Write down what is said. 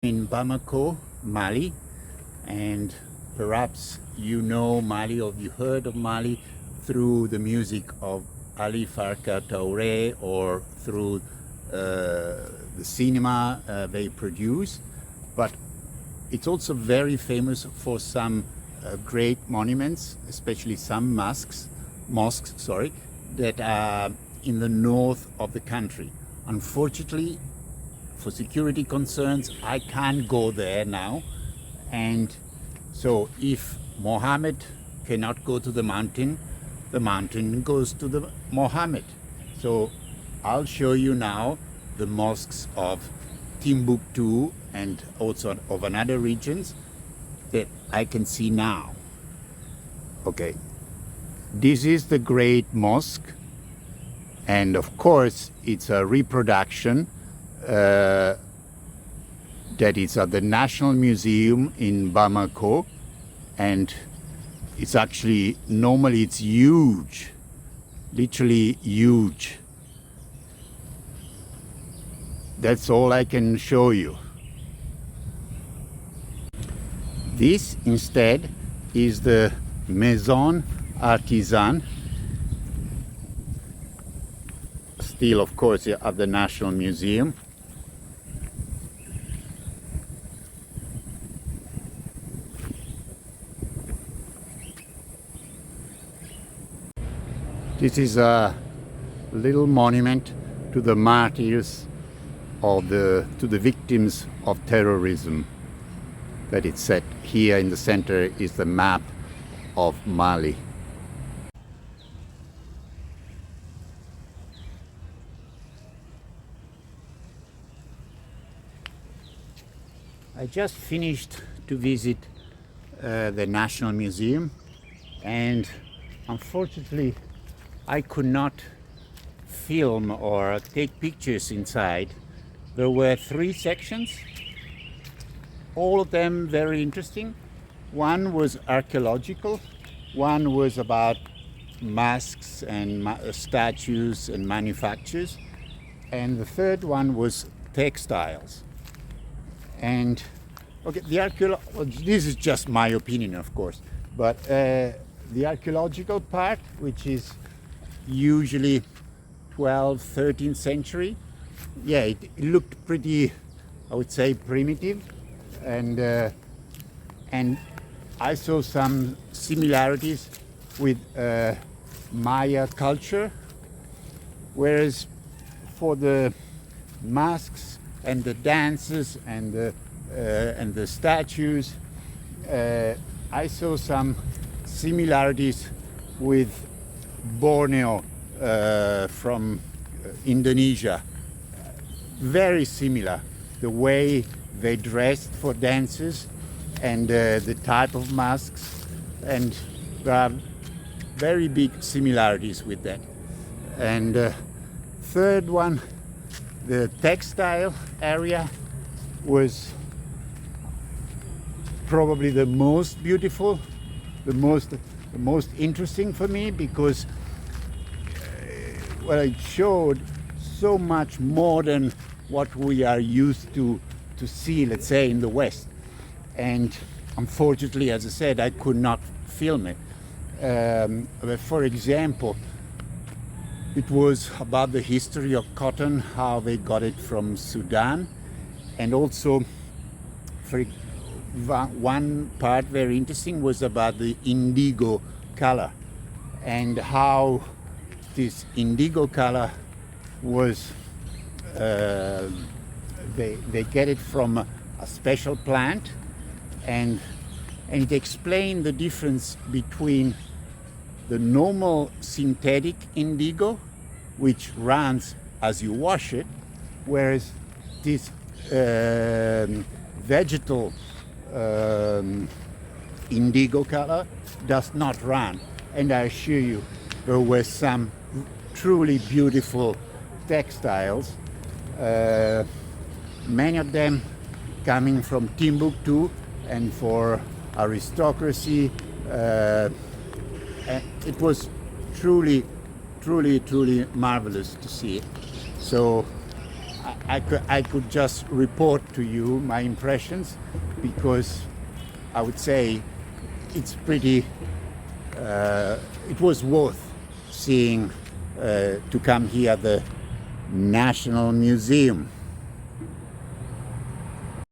In Bamako, Mali, and perhaps you know Mali or you heard of Mali through the music of Ali Farka Touré or through the cinema they produce, but it's also very famous for some great monuments, especially some mosques, that are in the north of the country. Unfortunately, for security concerns, I can't go there now. And so if Mohammed cannot go to the mountain goes to the Mohammed. So I'll show you now the mosques of Timbuktu and also of another regions that I can see now. Okay, this is the Great Mosque, and of course it's a reproduction that is at the National Museum in Bamako, and it's actually normally it's huge, literally huge. That's all I can show you. This instead is the Maison Artisan, still of course at the National Museum. This is a little monument to the martyrs to the victims of terrorism. That it's set here in the center is the map of Mali. I just finished to visit the National Museum, and unfortunately I could not film or take pictures inside. There were 3 sections, all of them very interesting. One was archaeological, one was about masks and statues and manufactures, and the third one was textiles. And okay, this is just my opinion, of course, but the archaeological part, which is usually 12th, 13th century, yeah, it looked pretty, I would say, primitive, and I saw some similarities with Maya culture, whereas for the masks and the dances and the statues, I saw some similarities with Borneo from Indonesia. Very similar, the way they dressed for dances and the type of masks, and there are very big similarities with that. And third one, the textile area, was probably the most beautiful, the most interesting for me, because well, it showed so much more than what we are used to see, let's say, in the West. And unfortunately, as I said, I could not film it. But for example, it was about the history of cotton, how they got it from Sudan, and also for one part very interesting was about the indigo color, and how this indigo color was they get it from a special plant, and it explained the difference between the normal synthetic indigo, which runs as you wash it, whereas this vegetal indigo color does not run. And I assure you, there were some truly beautiful textiles, many of them coming from Timbuktu, and for aristocracy. It was truly marvelous to see it. So I could just report to you my impressions, because I would say it's pretty. It was worth seeing to come here, the National Museum.